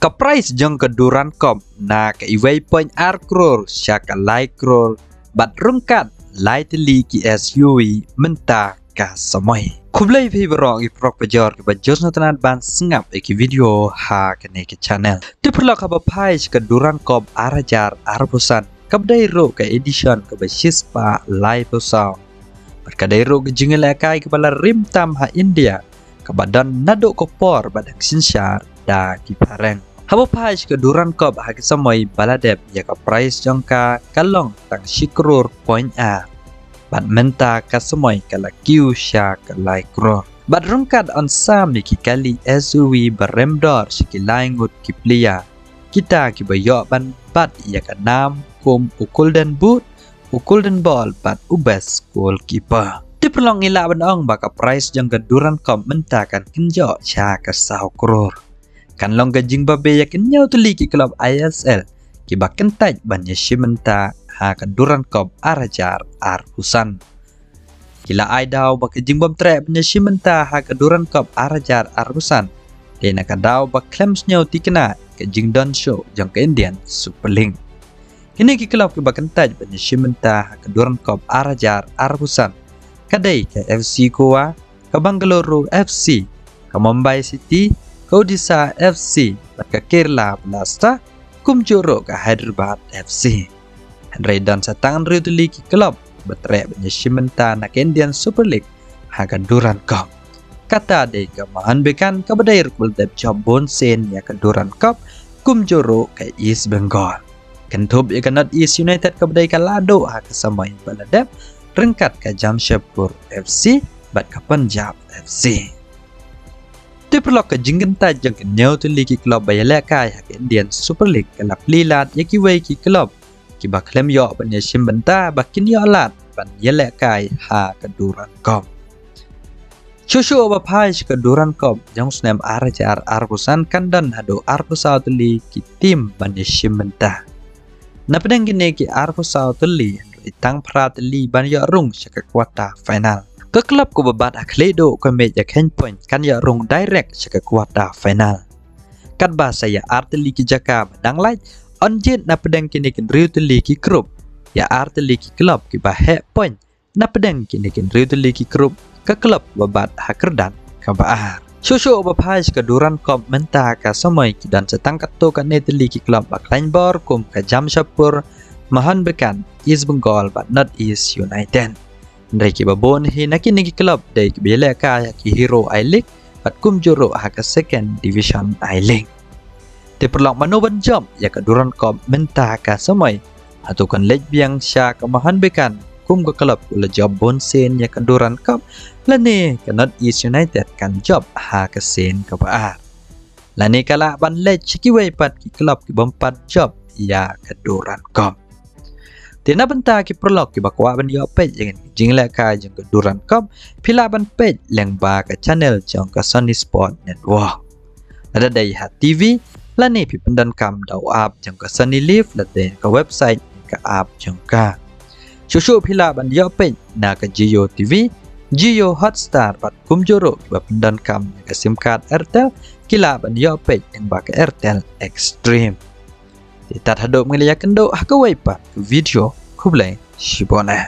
Ka price jong keduran kom na ka iway point crore syaka lai crore bat rungkat lai teli ki SUV menta ka samoy. Kublai phi barong iprok pajor ke bajos notanat ban sengap iki video ha kene ke channel. Ti perlo ka bapai keduran kom arajar arbusan kabdai ro ka edition ka bashispa lai posau. Berkadai ro ke jingel akai kepala rim tam ha India ka badan nado kopor badang sinsyar da ki pareng. Habo page keduran kop ha ke samoy baladep ya ka price jongka kalong tang shikrur point a. Bat menta ka samoy kala kiu sya ka lai kror. Bat rungkat on sam ni ki kali SUV baremdor ki laingut ki plia. Kita ki bayo ban bat ya ka nam kum ukul dan boot, ukul dan ball bat ubes goalkeeper. Ti perlong ila banong baka price jong keduran kop menta kan kenjo sya ka 20 kror. Kan long gajing babe ya kenyau tuli ki klub ISL ki baken taj banya shimenta ha keduran kop arajar arhusan. Kila ai daw bak jing bom tre banya shimenta ha keduran kop arajar arhusan. Dena ka daw bak claims nyau tikena ke jing don show jong ke Indian Super League. Kini ki klub ki baken taj banya shimenta ha keduran kop arajar arhusan. Kadai ke FC Goa, ke Bangalore FC, ke Mumbai City, Odisha FC, ke Kerala Blasta, kumjuro ke Hyderabad FC. Henry dan satangan riutuli ki klub betrek benyeshimenta nak Indian Super League hagan duran kop. Kata de ke mahan bekan ke badai rukul dep job bonsen ya ke duran kop kumjuro ke East Bengal. Kentub ya ke North East United ke badai ke lado ha ke samai baladep rengkat ke Jamshedpur FC bat ke Punjab FC. Ti perlu ke jinggen tajang ke nyau tuli ki klub bayalek kai ha ke Indian Super League ke lap lilat ya ki wei ki klub ki bak klem yo banya shim benta bakin yo lat ban yalek kai ha ke duran kom. Shushu ba page ke duran kom jong snem arajar arbusan kandan hado arbusau tuli ki tim banya shim benta. Na pedang gini ki arbusau tuli itang prateli ban yo rung syaka kuarta final. Ke klub ko babat akledo ko meja ken point kan ya rung direct syaka kuarta final. Kat bahasa ya arteli ki jaka badang light on jet na pedang kini kin riuteli ki grup. Ya arteli ki klub ki bahe point na pedang kini kin riuteli ki grup ke klub babat hakerdan ka baar. Shushu bapaj ke duran kom menta ka samoy ki dan setangkat to ka neteli ki klub baklain bor kum ka Jamshedpur mahan bekan East Bengal but North East United. Dari ki babon hi nakini ki klub dari ki bela ka ki Hero I-League pat kumjuro ha ka second division I-League. Ti perlong manoban job ya ka duran kop menta ka samay atau kan lej biang sya ka mahan bekan kum ka klub ula job bonsen ya ka duran kop lani ka North East United kan job ha ka sen ka baar. Lani kala ban lej ki wei pat ki klub ki bompat job ya ka duran kop. Tina benta ki prolog ki bakwa ban yo page jangan jingla ka jeng ke duran kop pila ban page leng ba ka channel jong ka Sony Sport Network. Ada dai ha TV lani pi pendan kam daw app jong ka Sony Live lade ka website ka app jong ka. Susu pila ban yo page na ka Jio TV, Jio Hotstar pat kumjuro ki ba pendan kam ka SIM card Airtel kila ban yo page yang ba ka Airtel Extreme. Tidak hadap mengelakkan doa kawai pak video kublai shibona.